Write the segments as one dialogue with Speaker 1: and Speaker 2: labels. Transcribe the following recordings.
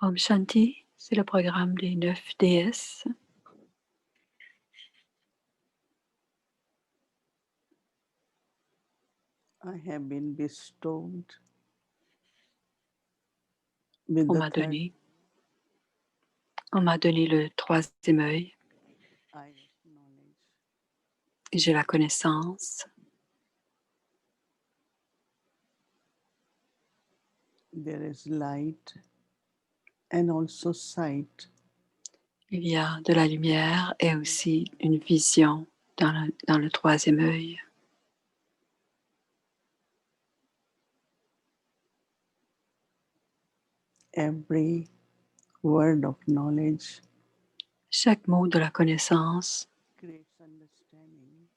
Speaker 1: Om Shanti, c'est le programme des 9 déesses.
Speaker 2: I have been bestowed with
Speaker 1: On
Speaker 2: the
Speaker 1: m'a
Speaker 2: third
Speaker 1: donné, on m'a donné le troisième œil
Speaker 2: eye of knowledge.
Speaker 1: et j'ai la connaissance.
Speaker 2: There is light and also sight.
Speaker 1: Il y a de la lumière et aussi une vision dans le troisième œil.
Speaker 2: Every word of knowledge
Speaker 1: Chaque mot de la connaissance
Speaker 2: creates understanding.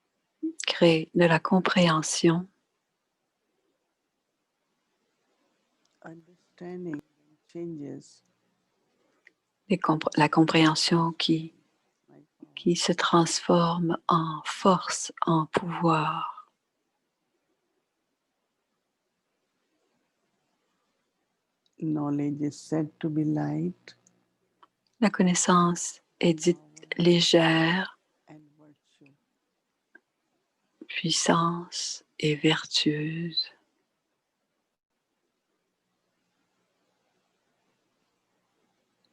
Speaker 1: crée de la compréhension.
Speaker 2: Understanding changes
Speaker 1: La compréhension
Speaker 2: my power.
Speaker 1: qui se transforme en force, en pouvoir.
Speaker 2: Knowledge is said to be light,
Speaker 1: La connaissance est dite
Speaker 2: power,
Speaker 1: légère,
Speaker 2: and virtue.
Speaker 1: puissance et vertueuse.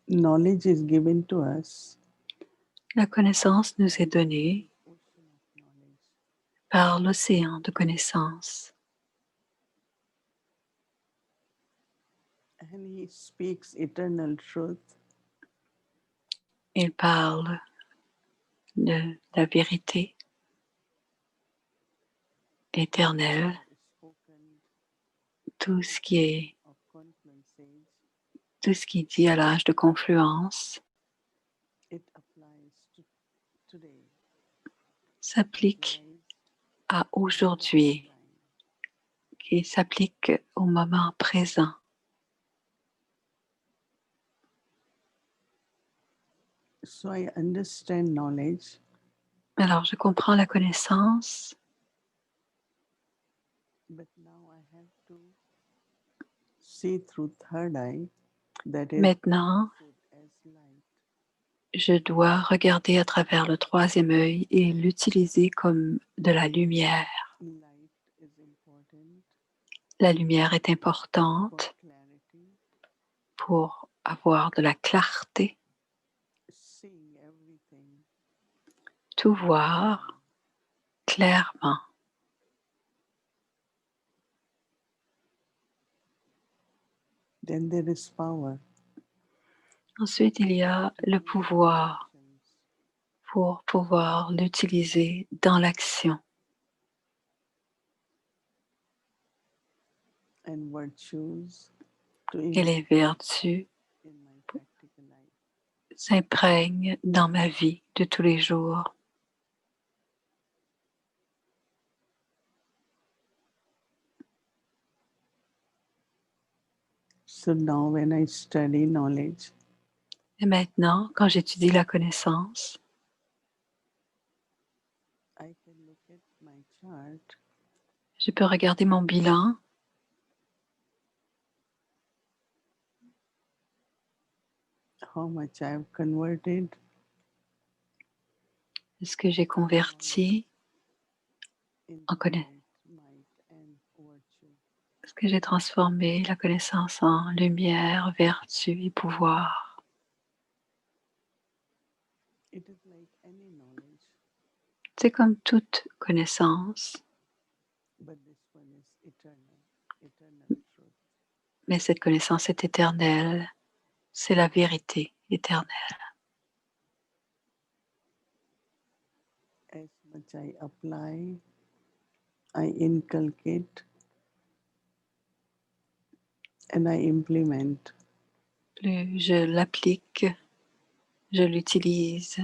Speaker 2: Knowledge is given to us
Speaker 1: La connaissance nous est donnée
Speaker 2: ocean of knowledge.
Speaker 1: par l'océan de connaissance.
Speaker 2: And he speaks eternal truth.
Speaker 1: Il parle de la vérité éternelle,
Speaker 2: Spoken
Speaker 1: tout ce qui est,
Speaker 2: of confluences,
Speaker 1: tout ce qui dit à l'âge de confluence
Speaker 2: it applies to today.
Speaker 1: s'applique
Speaker 2: Applies
Speaker 1: à
Speaker 2: in the present
Speaker 1: aujourd'hui,
Speaker 2: time.
Speaker 1: qui s'applique au moment présent.
Speaker 2: So I understand knowledge,
Speaker 1: Alors, je comprends la connaissance,
Speaker 2: but now I have to see through third eye, that is
Speaker 1: maintenant,
Speaker 2: as light.
Speaker 1: je dois regarder à travers le troisième œil et l'utiliser comme de la lumière.
Speaker 2: Light is important
Speaker 1: La lumière est
Speaker 2: for
Speaker 1: importante
Speaker 2: clarity,
Speaker 1: pour avoir de la clarté,
Speaker 2: seeing everything
Speaker 1: tout voir clairement.
Speaker 2: Then there is power.
Speaker 1: Ensuite, il y a le pouvoir pour pouvoir l'utiliser dans l'action
Speaker 2: And virtues to
Speaker 1: et les vertus
Speaker 2: in my practical life.
Speaker 1: s'imprègnent dans ma vie de tous les jours.
Speaker 2: So now when I study knowledge,
Speaker 1: Et maintenant, quand j'étudie la connaissance,
Speaker 2: I can look at my chart
Speaker 1: je peux regarder mon bilan,
Speaker 2: how much I have converted,
Speaker 1: ce que j'ai converti en connaissance,
Speaker 2: might and virtue.
Speaker 1: ce que j'ai transformé la connaissance en lumière, vertu et pouvoir.
Speaker 2: It is like any knowledge,
Speaker 1: C'est comme toute connaissance,
Speaker 2: but this one is eternal truth.
Speaker 1: mais cette connaissance est éternelle, c'est la vérité éternelle.
Speaker 2: As much I apply, I inculcate, and I implement.
Speaker 1: Plus je l'applique, je l'utilise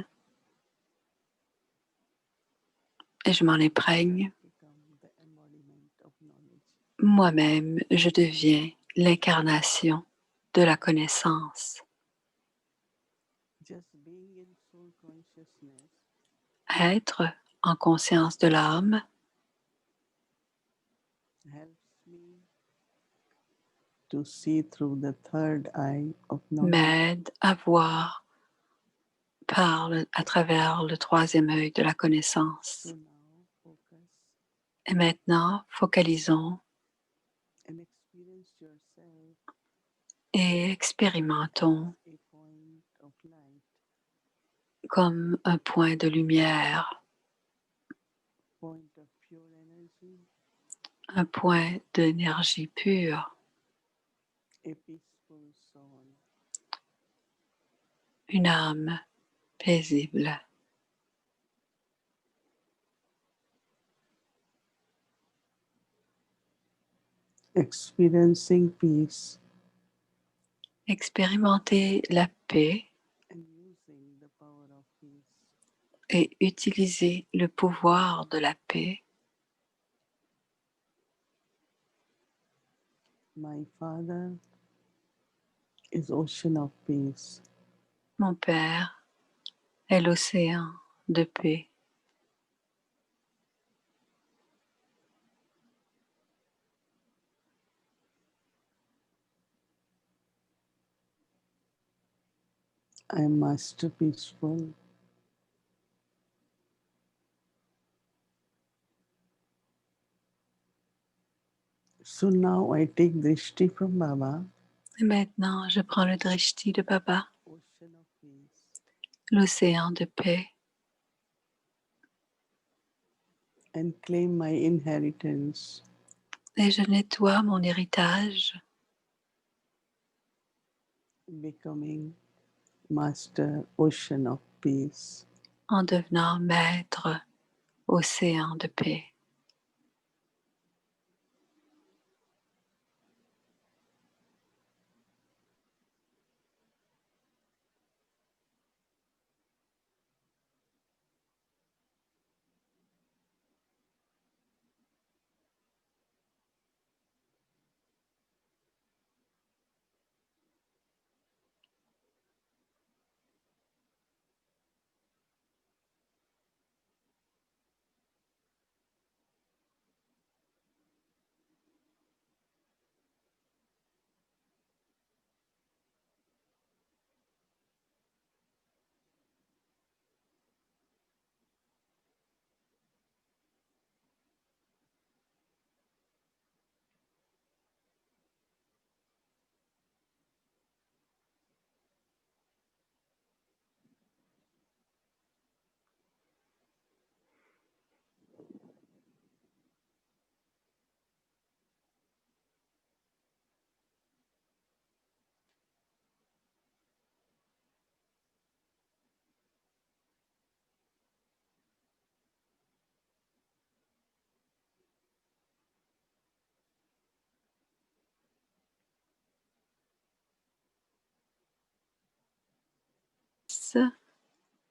Speaker 1: et je m'en imprègne,
Speaker 2: Become the embodiment of knowledge.
Speaker 1: moi-même, je deviens l'incarnation de la connaissance.
Speaker 2: Just being in soul consciousness
Speaker 1: Être en conscience de l'âme
Speaker 2: helps me to see through the third eye of knowledge.
Speaker 1: m'aide à voir à travers le troisième œil de la connaissance.
Speaker 2: So now focus
Speaker 1: Et maintenant, focalisons
Speaker 2: and experience yourself
Speaker 1: et expérimentons
Speaker 2: as a point of light,
Speaker 1: comme un point de lumière,
Speaker 2: point of pure energy,
Speaker 1: un point d'énergie pure,
Speaker 2: a peaceful soul.
Speaker 1: une âme paisible.
Speaker 2: Experiencing peace
Speaker 1: Expérimenter la paix
Speaker 2: and using the power of peace.
Speaker 1: et utiliser le pouvoir de la paix.
Speaker 2: My Father is ocean of peace.
Speaker 1: Mon Père est l'océan de paix.
Speaker 2: I am Master Peaceful. So now I take Drishti from Baba,
Speaker 1: Et maintenant, je prends le drishti de Baba,
Speaker 2: ocean of peace,
Speaker 1: l'océan de paix,
Speaker 2: and claim my inheritance
Speaker 1: et je nettoie mon héritage,
Speaker 2: becoming Master Ocean of Peace.
Speaker 1: en devenant maître océan de paix.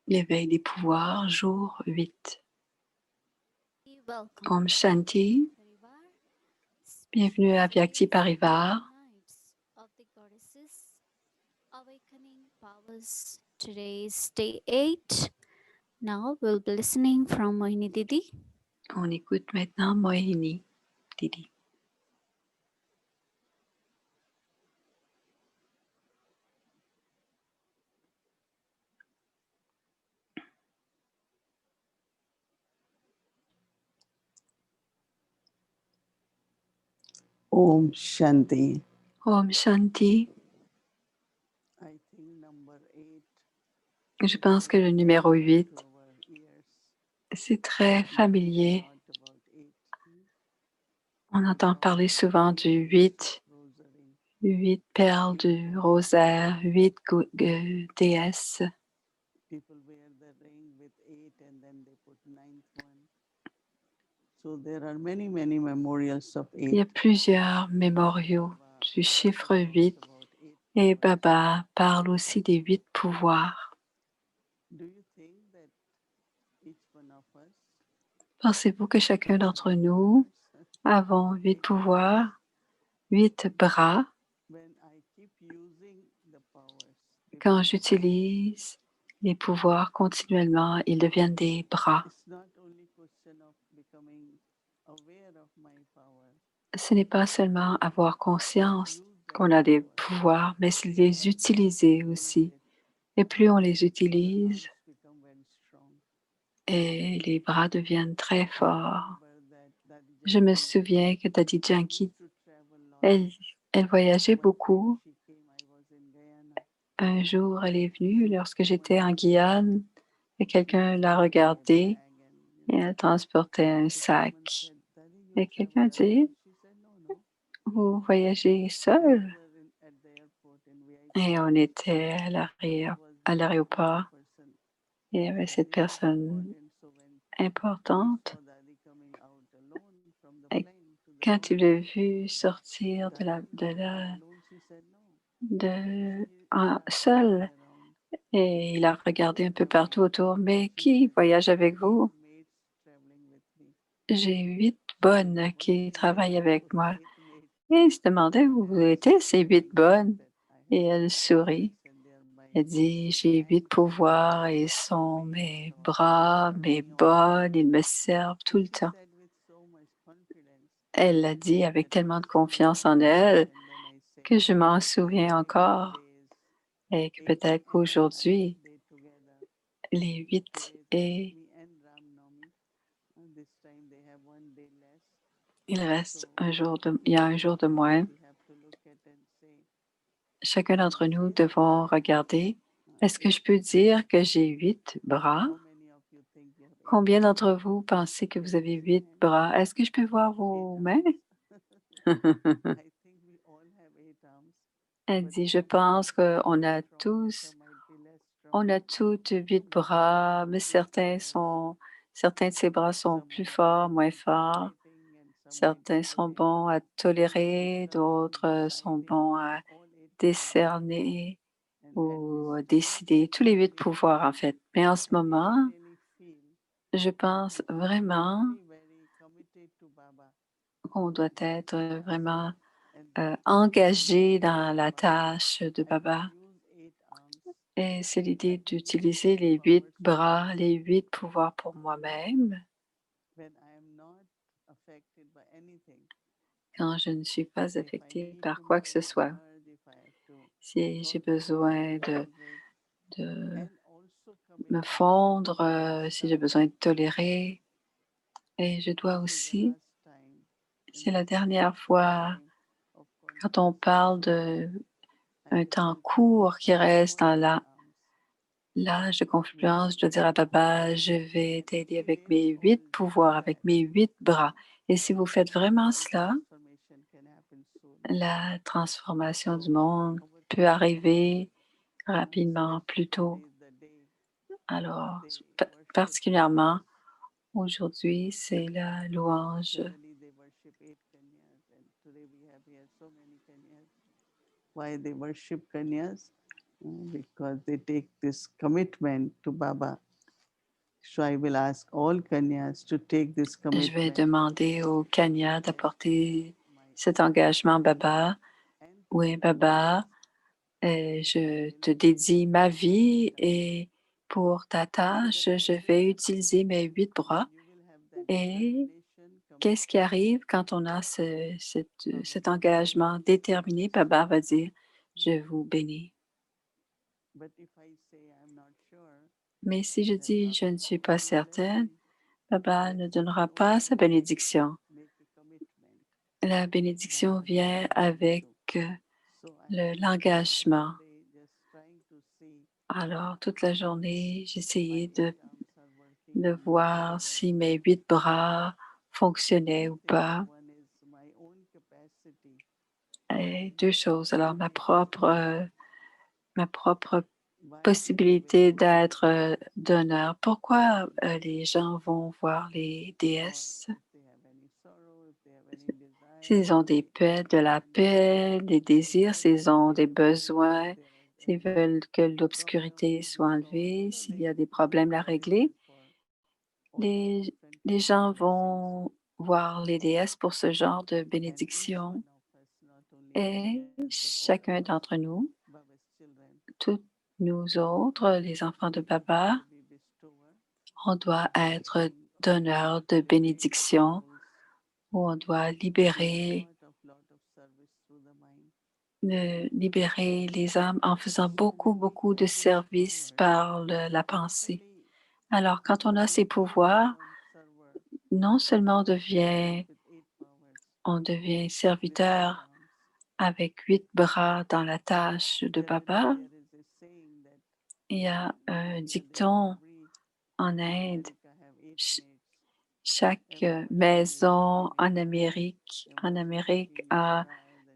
Speaker 1: L'éveil des pouvoirs, jour 8. Om Shanti, bienvenue à Vyakti Parivar.
Speaker 3: Awakening powers. Today is day 8. Now we'll be listening from Mohini Didi.
Speaker 1: On écoute maintenant Mohini Didi.
Speaker 2: Om Shanti.
Speaker 1: Om Shanti.
Speaker 2: I think number 8.
Speaker 1: Je pense que le numéro 8, c'est très familier. On entend parler souvent du 8, 8 perles du rosaire, 8 déesses.
Speaker 2: People wear the ring with 8 and then they put 9th one. So there are many memorials of 8.
Speaker 1: Il y a plusieurs mémoriaux du chiffre 8 et Baba parle aussi des 8 pouvoirs.
Speaker 2: Do you think that each one of us
Speaker 1: Pensez-vous que chacun d'entre nous avons 8 pouvoirs, 8 bras?
Speaker 2: when I keep using the powers,
Speaker 1: Quand j'utilise les pouvoirs continuellement, ils deviennent des bras.
Speaker 2: it's not only question of becoming aware of my power.
Speaker 1: Ce n'est pas seulement avoir conscience qu'on a des pouvoirs, mais c'est les utiliser aussi. Et plus on les utilise, et les bras deviennent très forts. Je me souviens que Daddy Janki, elle, elle voyageait beaucoup. Un jour, elle est venue lorsque j'étais en Guyane et quelqu'un l'a regardée et elle transportait un sac. Et quelqu'un dit, vous voyagez seul? Et on était à l'aéroport et il y avait cette personne importante. Et quand il l'a vu sortir seul, et il a regardé un peu partout autour, mais qui voyage avec vous? J'ai 8 bonnes qui travaillent avec moi. Et il se demandait où étaient ces 8 bonnes. Et elle sourit. Elle dit, j'ai 8 pouvoirs et ils sont mes bras, mes bonnes, ils me servent tout le temps. Elle l'a dit avec tellement de confiance en elle que je m'en souviens encore et que peut-être qu'aujourd'hui, les 8 et il y a un jour de moins. Chacun d'entre nous devons regarder, est-ce que je peux dire que j'ai 8 bras? Combien d'entre vous pensez que vous avez 8 bras? Est-ce que je peux voir vos mains? Elle dit, je pense qu'on a toutes 8 bras, mais certains de ces bras sont plus forts, moins forts. Certains sont bons à tolérer, d'autres sont bons à décerner ou à décider. Tous les 8 pouvoirs, en fait. Mais en ce moment, je pense vraiment qu'on doit être vraiment engagé dans la tâche de Baba. Et c'est l'idée d'utiliser les 8 bras, les 8 pouvoirs pour moi-même quand je ne suis pas affectée par quoi que ce soit. Si j'ai besoin de me fondre, si j'ai besoin de tolérer, et je dois aussi, c'est la dernière fois, quand on parle d'un temps court qui reste dans l'âge de confluence, je dois dire à Baba, je vais t'aider avec mes 8 pouvoirs, avec mes 8 bras. Et si vous faites vraiment cela, la transformation du monde peut arriver rapidement, plus tôt. Alors, particulièrement aujourd'hui, c'est la louange.
Speaker 2: Why they worship Kanyas? Because they take this commitment to Baba. So I will ask all Kanyas to take this
Speaker 1: Je vais
Speaker 2: commitment.
Speaker 1: demander au Kanya d'apporter cet engagement, Baba. Oui, Baba, je te dédie ma vie et pour ta tâche, je vais utiliser mes 8 bras. Et qu'est-ce qui arrive quand on a cet engagement déterminé? Baba va dire, je vous bénis. Mais si je dis, je ne suis pas certaine, Baba ne donnera pas sa bénédiction. La bénédiction vient avec l'engagement. Alors, toute la journée, j'essayais de voir si mes 8 bras fonctionnaient ou pas. Et 2 choses. Alors, ma propre possibilité d'être donneur. Pourquoi les gens vont voir les déesses? S'ils ont de la paix, des désirs, s'ils ont des besoins, s'ils veulent que l'obscurité soit enlevée, s'il y a des problèmes à régler, les, les gens vont voir les déesses pour ce genre de bénédiction. Et chacun d'entre nous, tous nous autres, les enfants de Baba, on doit être donneurs de bénédiction, où on doit libérer de libérer les âmes en faisant beaucoup, beaucoup de services par la pensée. Alors, quand on a ces pouvoirs, non seulement on devient serviteur avec 8 bras dans la tâche de Baba. Il y a un dicton en Inde. Chaque maison en Amérique a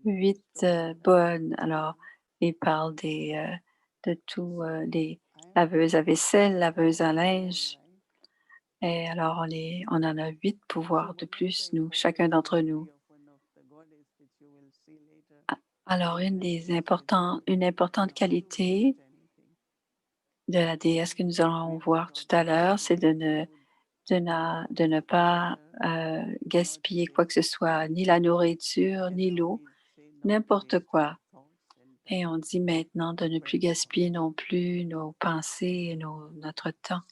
Speaker 1: 8 bonnes. Alors, il parle de tout, les laveuses à vaisselle, laveuses à linge. Et alors, on en a 8 pouvoirs de plus, nous, chacun d'entre nous. Alors, une importante qualité de la déesse que nous allons voir tout à l'heure, c'est de ne pas gaspiller quoi que ce soit, ni la nourriture, ni l'eau, n'importe quoi. Et on dit maintenant de ne plus gaspiller non plus nos pensées et notre temps.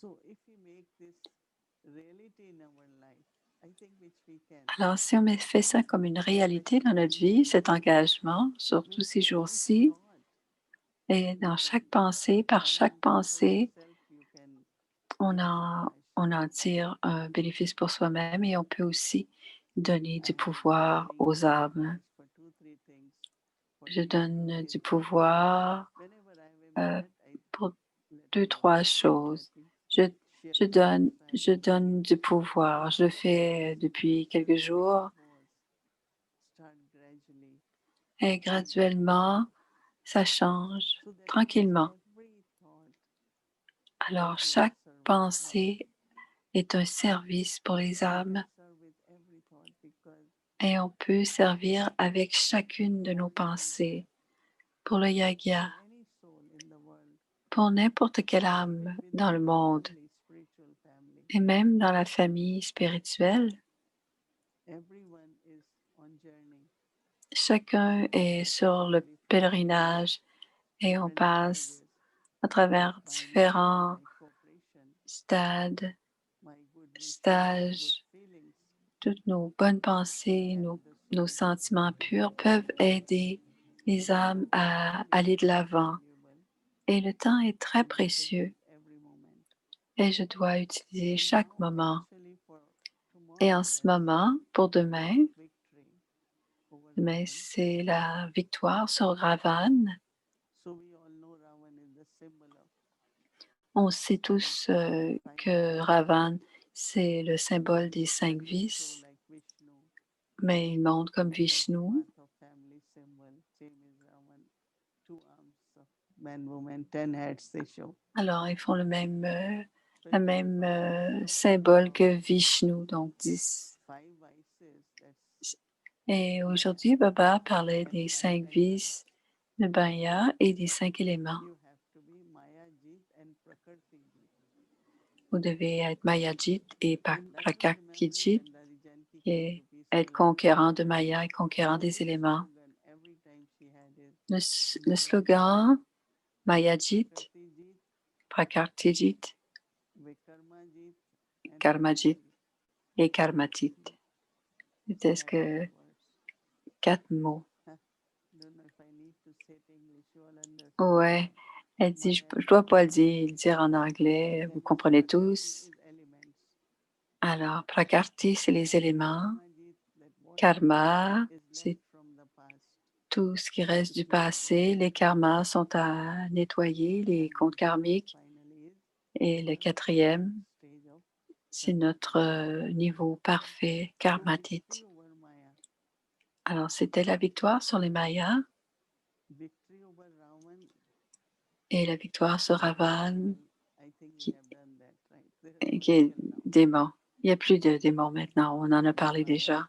Speaker 1: Alors, si on fait ça comme une réalité dans notre vie, cet engagement, sur tous ces jours-ci, et dans chaque pensée, par chaque pensée, on en tire un bénéfice pour soi-même et on peut aussi donner du pouvoir aux âmes. Je donne du pouvoir pour 2, 3 choses. Je donne du pouvoir. Je le fais depuis quelques jours et graduellement, ça change tranquillement. Alors, chaque pensée est un service pour les âmes et on peut servir avec chacune de nos pensées pour le yagya, pour n'importe quelle âme dans le monde et même dans la famille spirituelle. Chacun est sur le pèlerinage et on passe à travers différents stages. Toutes nos bonnes pensées, nos sentiments purs peuvent aider les âmes à aller de l'avant. Et le temps est très précieux et je dois utiliser chaque moment. Et en ce moment, pour demain, c'est la victoire sur Ravan. On sait tous que Ravan, c'est le symbole des 5 vices, mais il montre comme Vishnu. Alors, ils font le même symbole que Vishnu, donc 10. Et aujourd'hui, Baba parlait des 5 vices de Banya et des 5 éléments. Vous devez être Mayajit et Prakrtijit, et être conquérant de Maya et conquérant des éléments. Le slogan Mayajit, Prakrtijit, Karmajit et Karmatit. C'était ce que 4 mots. Ouais, elle dit, je ne dois pas le dire en anglais, vous comprenez tous. Alors, Prakrti, c'est les éléments. Karma, c'est tout ce qui reste du passé. Les karmas sont à nettoyer, les comptes karmiques. Et le 4e, c'est notre niveau parfait, Karmatit. Alors, c'était la victoire sur les Mayas et la victoire sur Ravan, qui est démon. Il n'y a plus de démons maintenant, on en a parlé déjà.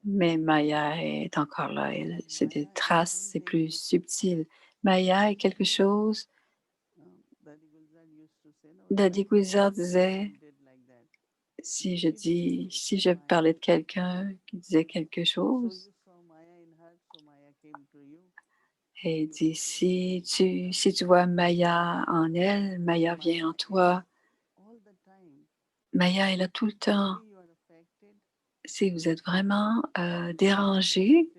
Speaker 1: Mais Maya est encore là. C'est des traces, c'est plus subtil. Maya est quelque chose. Dadi Gulzar disait, si je parlais de quelqu'un qui disait quelque chose, et il dit, si tu vois Maya en elle, Maya vient en toi. Maya est là tout le temps. Si vous êtes vraiment dérangé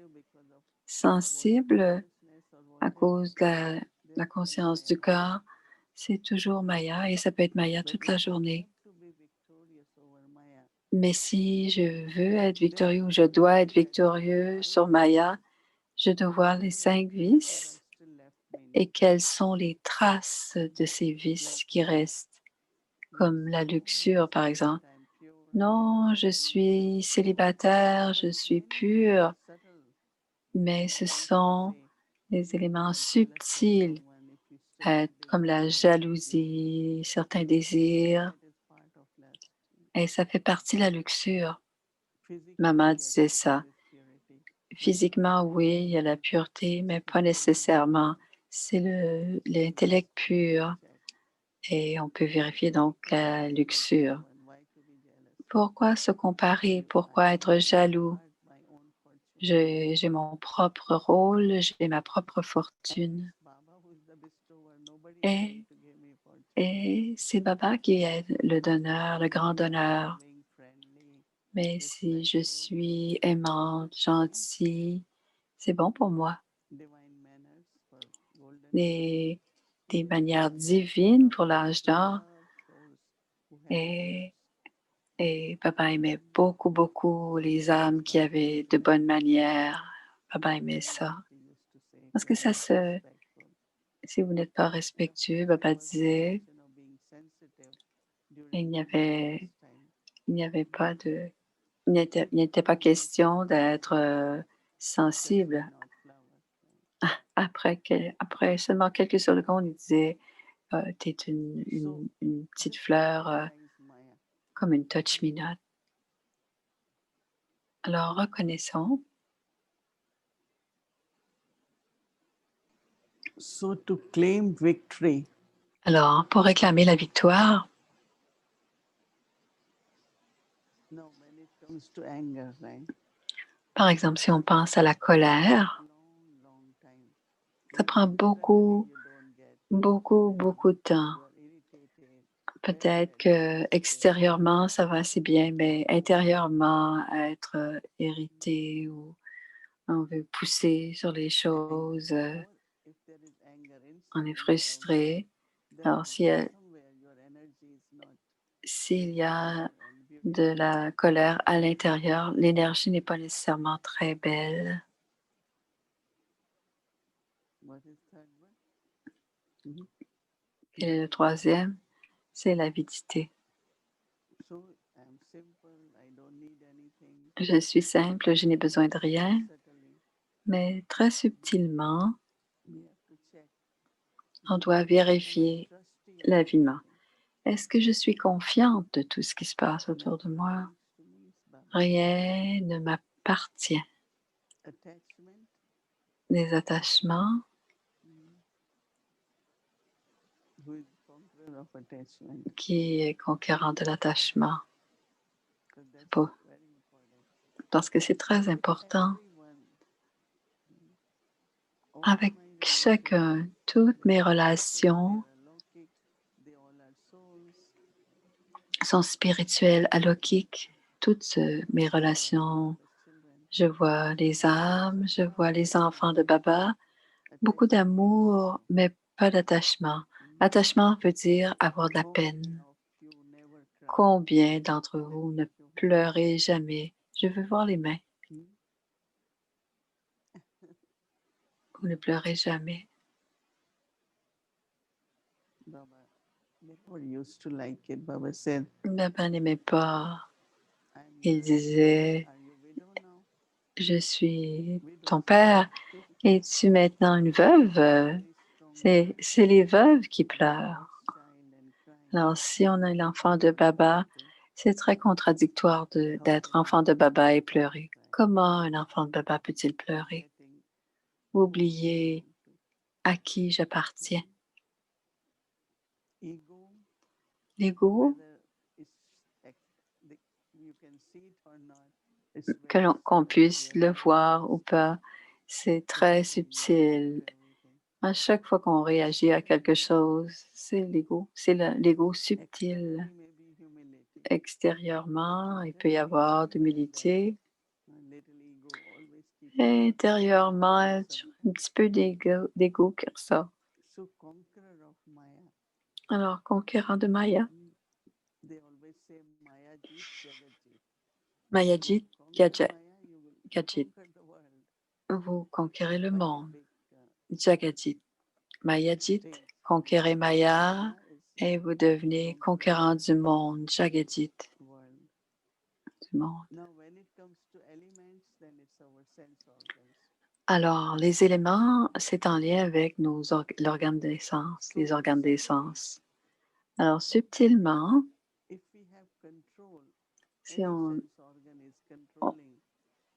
Speaker 1: sensible à cause de la conscience du corps, c'est toujours Maya et ça peut être Maya toute la journée. Mais si je veux être victorieux ou je dois être victorieux sur Maya, je dois voir les 5 vices et quelles sont les traces de ces vices qui restent, comme la luxure par exemple. Non, je suis célibataire, je suis pure, mais ce sont des éléments subtils, comme la jalousie, certains désirs, et ça fait partie de la luxure. Maman disait ça. Physiquement, oui, il y a la pureté, mais pas nécessairement. C'est l'intellect pur et on peut vérifier donc la luxure. Pourquoi se comparer? Pourquoi être jaloux? J'ai mon propre rôle, j'ai ma propre fortune. Et, et c'est Baba qui est le donneur, le grand donneur. Mais si je suis aimante, gentille, c'est bon pour moi. Des, des manières divines pour l'âge d'or. Et, et Baba aimait beaucoup, beaucoup les âmes qui avaient de bonnes manières. Baba aimait ça. Parce que si vous n'êtes pas respectueux, Baba disait, il n'y avait, il n'y avait pas de, il n'était pas question d'être sensible. Après seulement quelques secondes, il disait, tu es une petite fleur comme une touch-me-not. Alors, reconnaissons.
Speaker 2: So to claim victory,
Speaker 1: Alors, pour réclamer la victoire,
Speaker 2: when it comes to anger, right?
Speaker 1: par exemple, si on pense à la colère,
Speaker 2: Long time.
Speaker 1: ça prend beaucoup, beaucoup, beaucoup de temps. Peut-être que extérieurement, ça va assez bien, mais intérieurement, être irrité ou on veut pousser sur les choses, on est frustré. Alors, s'il y a de la colère à l'intérieur, l'énergie n'est pas nécessairement très belle. Et le troisième, c'est l'avidité. Je suis simple, je n'ai besoin de rien, mais très subtilement, on doit vérifier l'avidement. Est-ce que je suis confiante de tout ce qui se passe autour de moi? Rien ne m'appartient. Des attachements, qui est conquérant de l'attachement? Parce que c'est très important. Avec chacun, toutes mes relations sont spirituelles, alaukiques. Toutes mes relations, je vois les âmes, je vois les enfants de Baba, beaucoup d'amour, mais pas d'attachement. Attachement veut dire avoir de la peine. Combien d'entre vous ne pleurez jamais? Je veux voir les mains. Vous ne pleurez jamais. Baba n'aimait pas. Il disait, je suis ton père. Es-tu maintenant une veuve? C'est les veuves qui pleurent. Alors, si on est l'enfant de Baba, c'est très contradictoire d'être enfant de Baba et pleurer. Comment un enfant de Baba peut-il pleurer? Oublier à qui j'appartiens. L'ego, qu'on puisse le voir ou pas, c'est très subtil. À chaque fois qu'on réagit à quelque chose, c'est l'ego, l'ego subtil. Extérieurement, il peut y avoir d'humilité, Et intérieurement, un petit peu d'ego qui ressort.
Speaker 2: So conqueror of Maya.
Speaker 1: Alors, conquérant de Maya,
Speaker 2: They always say Maya Jeet, Jagat Jeet.
Speaker 1: Mayajit,
Speaker 2: Conquer Maya, you will
Speaker 1: Gadget,
Speaker 2: conquer the world.
Speaker 1: vous conquérez le
Speaker 2: Quite a
Speaker 1: monde.
Speaker 2: big
Speaker 1: Jagadit, Mayajit,
Speaker 2: stage.
Speaker 1: conquérez Maya
Speaker 2: Maya is
Speaker 1: et vous devenez conquérant du monde, Jagadit,
Speaker 2: world.
Speaker 1: du monde.
Speaker 2: Now, when it comes to elements, then it's our sense organs.
Speaker 1: Alors, les éléments, c'est en lien avec l'organe d'essence, les organes d'essence. Alors, subtilement,
Speaker 2: If we have control,
Speaker 1: si,
Speaker 2: any
Speaker 1: on,
Speaker 2: sense organ is controlling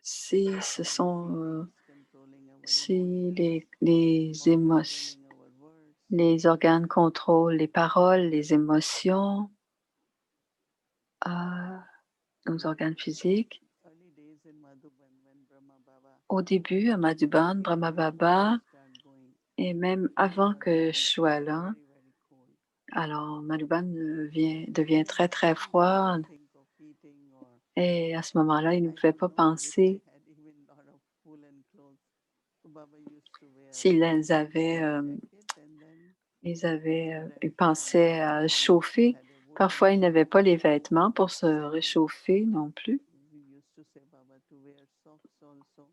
Speaker 1: si ce
Speaker 2: our
Speaker 1: sont
Speaker 2: feelings, controlling our
Speaker 1: si
Speaker 2: emotions,
Speaker 1: les,
Speaker 2: or
Speaker 1: émotions,
Speaker 2: controlling our words.
Speaker 1: les organes contrôlent les paroles, les émotions, nos organes physiques.
Speaker 2: Early days in Madhuban, when Brahma Baba
Speaker 1: Au début, à Madhuban, Brahma Baba,
Speaker 2: start going,
Speaker 1: et même avant que je sois là,
Speaker 2: very, very cold.
Speaker 1: alors Madhuban devient très très froid,
Speaker 2: Think of eating or
Speaker 1: et à ce moment-là, il ne
Speaker 2: I
Speaker 1: pouvait
Speaker 2: don't
Speaker 1: pas
Speaker 2: know if
Speaker 1: penser
Speaker 2: they had even lot of woolen clothes. So Baba used to wear
Speaker 1: s'ils
Speaker 2: a
Speaker 1: avaient,
Speaker 2: jacket and then
Speaker 1: ils pensaient à chauffer.
Speaker 2: had a
Speaker 1: Parfois, ils
Speaker 2: woolen
Speaker 1: n'avaient pas les
Speaker 2: jacket.
Speaker 1: vêtements pour se réchauffer non plus.
Speaker 2: We used to say Baba to wear socks also.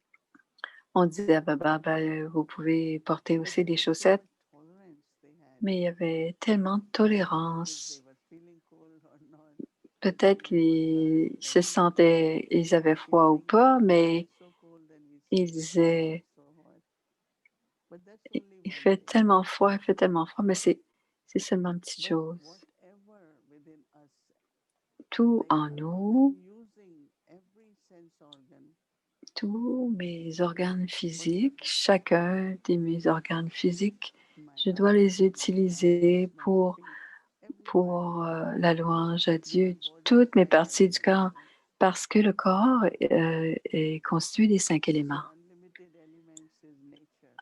Speaker 1: On disait à Baba, ben, vous pouvez porter
Speaker 2: But
Speaker 1: aussi des
Speaker 2: there was so
Speaker 1: chaussettes.
Speaker 2: much tolerance they had.
Speaker 1: Mais il y avait tellement de
Speaker 2: If
Speaker 1: tolérance.
Speaker 2: they were feeling cold or not.
Speaker 1: Peut-être qu'ils se sentaient, ils avaient froid ou pas, mais
Speaker 2: So cold, then we
Speaker 1: ils
Speaker 2: say
Speaker 1: disaient,
Speaker 2: so hot. But that's
Speaker 1: il
Speaker 2: only
Speaker 1: il
Speaker 2: one
Speaker 1: fait
Speaker 2: thing.
Speaker 1: tellement froid, il fait tellement froid, mais c'est seulement une petite
Speaker 2: But
Speaker 1: chose.
Speaker 2: whatever within us,
Speaker 1: Tout
Speaker 2: like
Speaker 1: en nous,
Speaker 2: using every sense organ,
Speaker 1: tous mes organes physiques, chacun de mes organes physiques,
Speaker 2: my
Speaker 1: je dois
Speaker 2: eyes,
Speaker 1: les
Speaker 2: my
Speaker 1: utiliser
Speaker 2: hands, my feet, every part of
Speaker 1: la louange à Dieu,
Speaker 2: my body
Speaker 1: toutes
Speaker 2: is
Speaker 1: mes
Speaker 2: like
Speaker 1: parties du corps,
Speaker 2: vibration.
Speaker 1: parce que le corps est constitué des 5
Speaker 2: So
Speaker 1: éléments.
Speaker 2: unlimited elements is nature.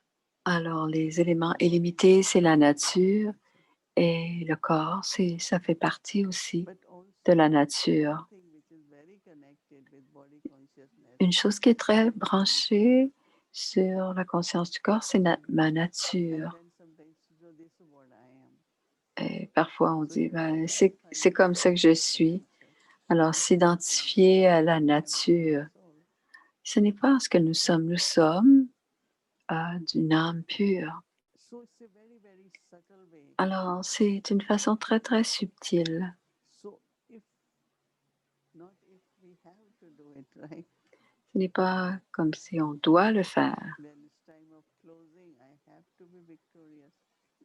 Speaker 1: Alors, les éléments
Speaker 2: Body is
Speaker 1: illimités, c'est la
Speaker 2: part of
Speaker 1: nature,
Speaker 2: nature.
Speaker 1: et le corps, ça fait partie aussi
Speaker 2: But
Speaker 1: de
Speaker 2: also
Speaker 1: la
Speaker 2: one
Speaker 1: nature.
Speaker 2: thing which is very connected with body consciousness.
Speaker 1: Une chose qui est très
Speaker 2: is nature.
Speaker 1: branchée sur la conscience du corps, c'est ma
Speaker 2: And
Speaker 1: nature.
Speaker 2: then sometimes, so this is what I am.
Speaker 1: Et parfois, on
Speaker 2: So
Speaker 1: dit,
Speaker 2: you
Speaker 1: ben, c'est
Speaker 2: identifying
Speaker 1: comme ça que je
Speaker 2: yourself with the
Speaker 1: suis.
Speaker 2: nature.
Speaker 1: Alors, s'identifier à la
Speaker 2: I am
Speaker 1: nature,
Speaker 2: soul.
Speaker 1: ce n'est pas ce que nous sommes. Nous sommes d'une âme pure.
Speaker 2: So it's a very, very subtle way.
Speaker 1: Alors, c'est une façon très, très subtile.
Speaker 2: So if not if we have to do it, right?
Speaker 1: Ce n'est pas comme si on doit le faire.
Speaker 2: Then it's time of closing. I have to be victorious.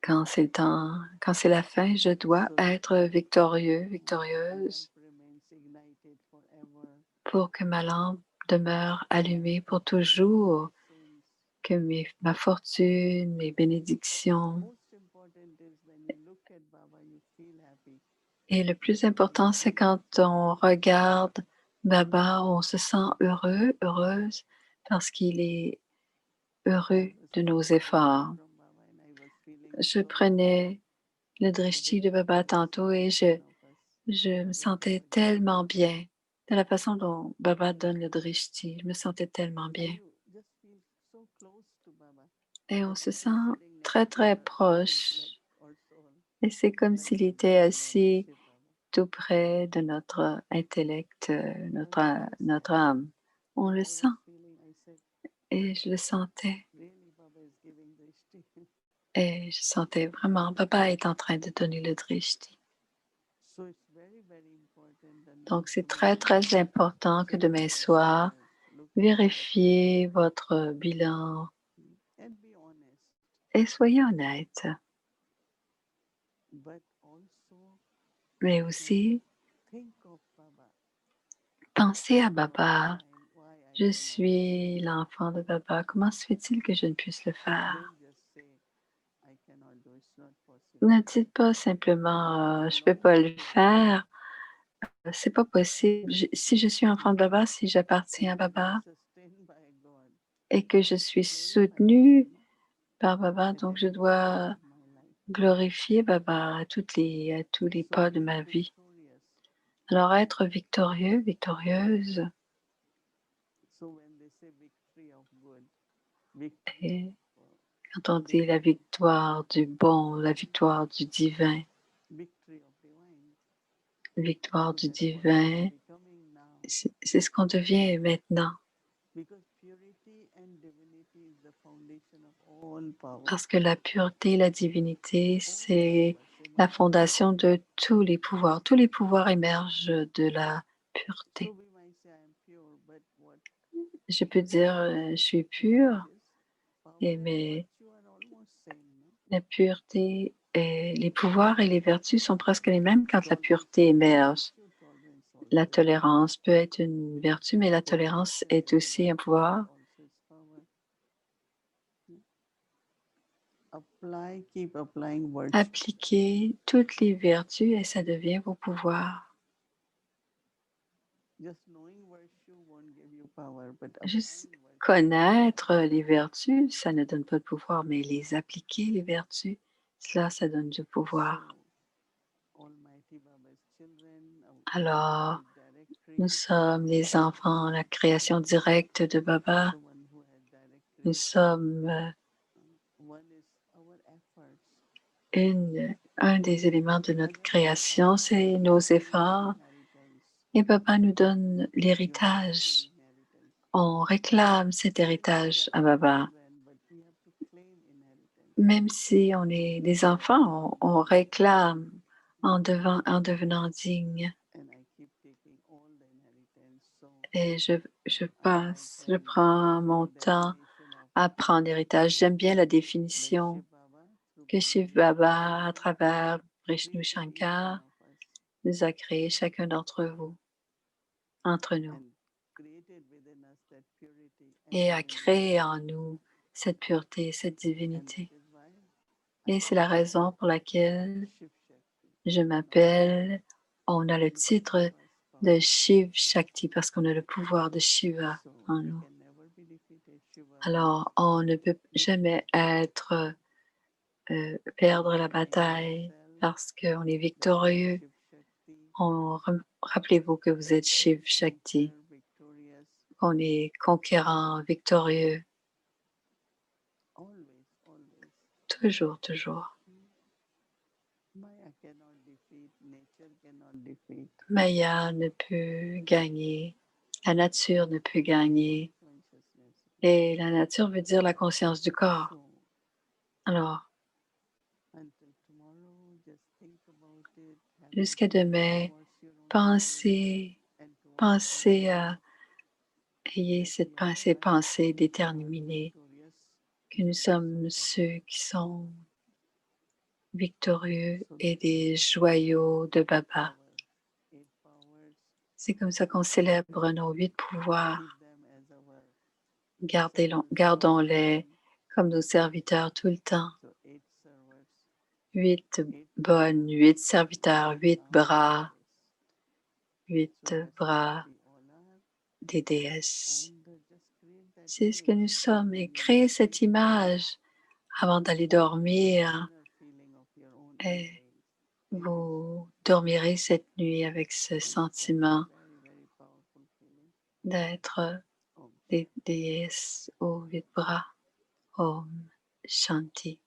Speaker 1: Quand c'est le temps, quand c'est la fin, je dois
Speaker 2: So that
Speaker 1: être victorieux,
Speaker 2: my
Speaker 1: victorieuse,
Speaker 2: lamp remains ignited forever.
Speaker 1: pour que ma lampe demeure allumée pour toujours,
Speaker 2: Blessings.
Speaker 1: que ma fortune, mes bénédictions.
Speaker 2: Most important is when you look at Baba, you feel happy.
Speaker 1: Et le plus important, c'est quand on regarde Baba, on se sent heureux, heureuse, parce qu'il est heureux de nos efforts.
Speaker 2: From Baba and I was feeling
Speaker 1: Je
Speaker 2: sorry
Speaker 1: prenais le
Speaker 2: for
Speaker 1: drishti de
Speaker 2: the
Speaker 1: Baba tantôt et
Speaker 2: one of us.
Speaker 1: je me sentais tellement bien. De la façon dont Baba donne le drishti, je me sentais tellement bien.
Speaker 2: You just feel so close to Baba.
Speaker 1: Et on
Speaker 2: That
Speaker 1: se
Speaker 2: if he's
Speaker 1: sent
Speaker 2: sitting
Speaker 1: très,
Speaker 2: next to
Speaker 1: très
Speaker 2: your
Speaker 1: proche.
Speaker 2: intellect or soul,
Speaker 1: Et c'est comme
Speaker 2: like
Speaker 1: s'il
Speaker 2: you
Speaker 1: était
Speaker 2: love or
Speaker 1: assis
Speaker 2: worship Baba.
Speaker 1: tout près de notre intellect, notre âme. On
Speaker 2: And
Speaker 1: le
Speaker 2: I
Speaker 1: sent
Speaker 2: was feeling, I said,
Speaker 1: et je le sentais.
Speaker 2: really Baba is giving drishti.
Speaker 1: Et je sentais vraiment, Baba est en train de donner le drishti.
Speaker 2: So it's very, very important. And
Speaker 1: Donc c'est très, très important que demain soir, vérifiez votre bilan
Speaker 2: and be honest.
Speaker 1: et soyez honnête.
Speaker 2: But also
Speaker 1: Mais aussi,
Speaker 2: think of Baba.
Speaker 1: pensez à
Speaker 2: Lord,
Speaker 1: Baba.
Speaker 2: why I
Speaker 1: Je
Speaker 2: cannot
Speaker 1: suis l'enfant de Baba. Comment se fait-il que je ne puisse le faire?
Speaker 2: Don't just say I cannot do. It's not possible.
Speaker 1: Ne dites pas simplement je ne peux pas le faire. C'est pas possible. Si je suis enfant de Baba, si j'appartiens à Baba
Speaker 2: Sustained by God.
Speaker 1: et que je suis
Speaker 2: Glorify
Speaker 1: soutenue
Speaker 2: Baba
Speaker 1: par Baba,
Speaker 2: at
Speaker 1: donc je
Speaker 2: every
Speaker 1: dois
Speaker 2: step of my life.
Speaker 1: glorifier Baba à tous les
Speaker 2: So
Speaker 1: pas de
Speaker 2: be
Speaker 1: ma vie.
Speaker 2: victorious.
Speaker 1: Alors être victorieux, victorieuse,
Speaker 2: So when they say victory of good, victory
Speaker 1: Et
Speaker 2: of
Speaker 1: quand on dit la victoire du bon, la victoire du divin,
Speaker 2: victory of divine.
Speaker 1: victoire
Speaker 2: So
Speaker 1: du
Speaker 2: that's what we are
Speaker 1: divin,
Speaker 2: becoming now.
Speaker 1: c'est ce qu'on devient maintenant.
Speaker 2: Because purity and divinity is the foundation of all power.
Speaker 1: Parce que la pureté et la divinité,
Speaker 2: All
Speaker 1: c'est
Speaker 2: powers
Speaker 1: la
Speaker 2: emanate
Speaker 1: fondation de tous les pouvoirs. Tous les pouvoirs émergent de la pureté.
Speaker 2: So we might say I am pure, but what
Speaker 1: Je peux dire, je suis pure,
Speaker 2: power
Speaker 1: et
Speaker 2: and
Speaker 1: mais
Speaker 2: virtue are almost same, no?
Speaker 1: la pureté et les pouvoirs et les vertus sont presque les mêmes quand la pureté émerge.
Speaker 2: Virtue, tolerance
Speaker 1: La
Speaker 2: also.
Speaker 1: tolérance peut être une vertu, mais la tolérance est aussi un pouvoir.
Speaker 2: Also is power. Apply, keep applying virtue.
Speaker 1: Appliquez toutes les vertus et ça devient vos pouvoirs.
Speaker 2: Just knowing virtue won't give you power, but
Speaker 1: Juste
Speaker 2: applying virtue.
Speaker 1: connaître les vertus, ça ne donne pas de pouvoir, mais les appliquer, les vertus, cela, ça donne du pouvoir.
Speaker 2: So, Almighty Baba's children,
Speaker 1: Alors,
Speaker 2: directory,
Speaker 1: nous sommes les enfants, la création directe de Baba.
Speaker 2: the one who has directory.
Speaker 1: Nous sommes
Speaker 2: One is our efforts.
Speaker 1: un des éléments de notre création, c'est nos efforts. Et Baba nous donne l'héritage. On réclame cet héritage à Baba. Même si on est des enfants, on réclame en devenant digne. Et je prends mon temps à prendre l'héritage. J'aime bien la définition que Shiv Baba, à travers Vishnu Shankar, nous a créé chacun d'entre vous, entre nous, et a créé en nous cette pureté, cette divinité. Et c'est la raison pour laquelle je m'appelle, on a le titre de Shiv Shakti, parce qu'on a le pouvoir de Shiva en nous. Alors, on ne peut jamais perdre la bataille parce qu'on est victorieux. Rappelez-vous que vous êtes Shiv Shakti, qu'on est conquérant, victorieux. Toujours, toujours. Maya ne peut gagner, la nature ne peut gagner. Et la nature veut dire la conscience du corps. Alors, jusqu'à demain, pensez à, ayez ces pensées déterminées, que nous sommes ceux qui sont victorieux et des joyaux de Baba. C'est comme ça qu'on célèbre nos 8 pouvoirs. Gardons-les comme nos serviteurs tout le temps. 8 bonnes, 8 serviteurs, 8 bras des déesses. C'est ce que nous sommes, et créez cette image avant d'aller dormir. Et vous dormirez cette nuit avec ce sentiment d'être des déesses aux 8 bras. Om Shanti.